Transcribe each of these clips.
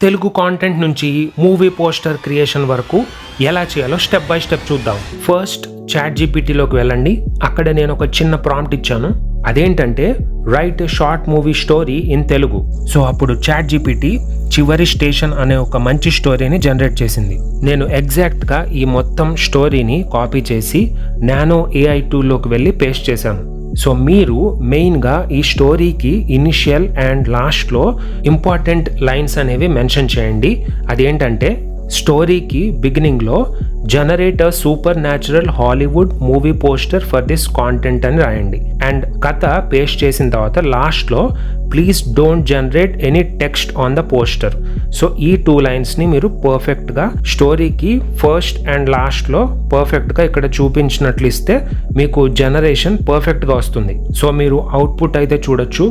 Telugu content నుంచి movie poster creation వరకు ఎలా చేయాలో స్టెప్ బై స్టెప్ చూద్దాం. ఫస్ట్ ChatGPTలోకి వెళ్ళండి. అక్కడ నేను ఒక చిన్న ప్రాంప్ట్ ఇచ్చాను. అదేంటంటే right short movie story in Telugu. So అప్పుడు ChatGPT చివరి స్టేషన్ అనే ఒక మంచి స్టోరీని జనరేట్ చేసింది. నేను ఎగ్జాక్ట్గా ఈ మొత్తం స్టోరీని కాపీ చేసి నానో AI టూల్లోకి వెళ్ళి పేస్ట్ చేశాను. సో మీరు మెయిన్గా ఈ స్టోరీకి ఇనిషియల్ అండ్ లాస్ట్లో ఇంపార్టెంట్ లైన్స్ అనేవి మెన్షన్ చేయండి. అదేంటంటే స్టోరీకి బిగినింగ్లో generate a super natural Hollywood movie poster for this content అని రాయండి. అండ్ కథ పేస్ట్ చేసిన తర్వాత లాస్ట్లో please don't generate any text on the poster. So ఈ 2 లైన్స్ని మీరు పర్ఫెక్ట్గా స్టోరీకి ఫస్ట్ అండ్ లాస్ట్లో పర్ఫెక్ట్గా ఇక్కడ చూపించినట్లు ఇస్తే మీకు జనరేషన్ పర్ఫెక్ట్గా వస్తుంది. సో మీరు అవుట్పుట్ అయితే చూడొచ్చు,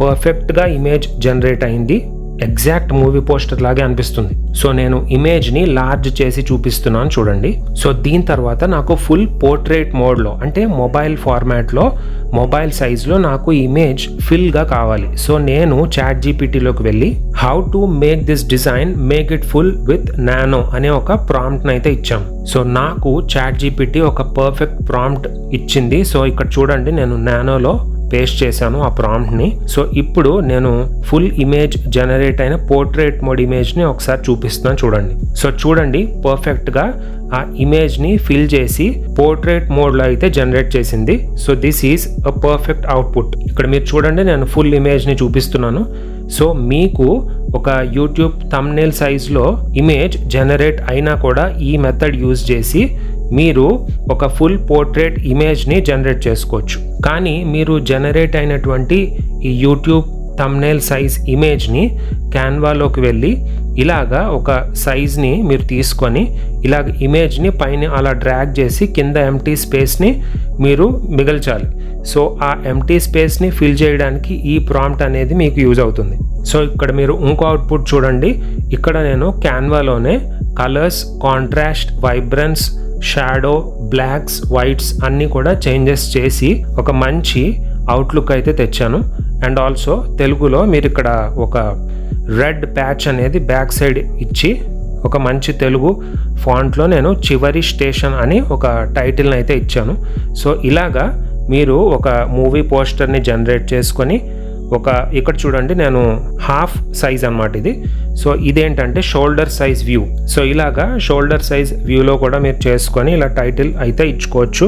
పర్ఫెక్ట్గా ఇమేజ్ జనరేట్ అయింది. ఎగ్జాక్ట్ మూవీ పోస్టర్ లాగే అనిపిస్తుంది. సో నేను ఇమేజ్ని లార్జ్ చేసి చూపిస్తున్నాను చూడండి. సో దీని తర్వాత నాకు ఫుల్ పోర్ట్రేట్ మోడ్లో అంటే మొబైల్ ఫార్మాట్లో మొబైల్ సైజ్లో నాకు ఇమేజ్ ఫిల్గా కావాలి. సో నేను ChatGPTలోకి వెళ్ళి how to make this design make it full with nano అనే ఒక ప్రాంప్ట్ని అయితే ఇచ్చాం. సో నాకు ChatGPT ఒక పర్ఫెక్ట్ ప్రాంప్ట్ ఇచ్చింది. సో ఇక్కడ చూడండి నేను నానోలో పేస్ట్ చేశాను ఆ ప్రాంప్ట్ని. సో ఇప్పుడు నేను ఫుల్ ఇమేజ్ జనరేట్ అయిన పోర్ట్రేట్ మోడ్ ఇమేజ్ని ఒకసారి చూపిస్తున్నాను చూడండి. సో చూడండి పర్ఫెక్ట్గా ఆ ఇమేజ్ని ఫిల్ చేసి పోర్ట్రేట్ మోడ్లో అయితే జనరేట్ చేసింది. So this is a perfect output. ఇక్కడ మీరు చూడండి నేను ఫుల్ ఇమేజ్ని చూపిస్తున్నాను. సో మీకు ఒక యూట్యూబ్ థంబ్నెయిల్ సైజ్లో ఇమేజ్ జనరేట్ అయినా కూడా ఈ మెథడ్ యూజ్ చేసి మీరు ఒక ఫుల్ పోర్ట్రేట్ ఇమేజ్ని జనరేట్ చేసుకోవచ్చు. కానీ మీరు జనరేట్ అయినటువంటి ఈ యూట్యూబ్ థంబ్నెయిల్ సైజ్ ఇమేజ్ని క్యాన్వాలోకి వెళ్ళి ఇలాగా ఒక సైజ్ని మీరు తీసుకొని ఇలాగ ఇమేజ్ని పైన అలా డ్రాగ్ చేసి కింద ఎంటీ స్పేస్ని మీరు మిగల్చాలి. సో ఆ ఎంటీ స్పేస్ని ఫిల్ చేయడానికి ఈ ప్రాంప్ట్ అనేది మీకు యూజ్ అవుతుంది. సో ఇక్కడ మీరు ఇంకో అవుట్పుట్ చూడండి. ఇక్కడ నేను క్యాన్వాలోనే colours, contrast, vibrance, shadow, blacks, whites అన్నీ కూడా చేంజెస్ చేసి ఒక మంచి అవుట్లుక్ అయితే తెచ్చాను. అండ్ ఆల్సో తెలుగులో మీరు ఇక్కడ ఒక రెడ్ ప్యాచ్ అనేది బ్యాక్ సైడ్ ఇచ్చి ఒక మంచి తెలుగు ఫాంట్లో నేను చివరి స్టేషన్ అని ఒక టైటిల్ని అయితే ఇచ్చాను. సో ఇలాగా మీరు ఒక మూవీ పోస్టర్ని జనరేట్ చేసుకొని ఇక్కడ చూడండి నేను హాఫ్ సైజ్ అన్నమాట ఇది. సో ఇదేంటంటే షోల్డర్ సైజ్ వ్యూ. సో ఇలాగా షోల్డర్ సైజ్ వ్యూలో కూడా మీరు చేసుకొని ఇలా టైటిల్ అయితే ఇచ్చుకోవచ్చు.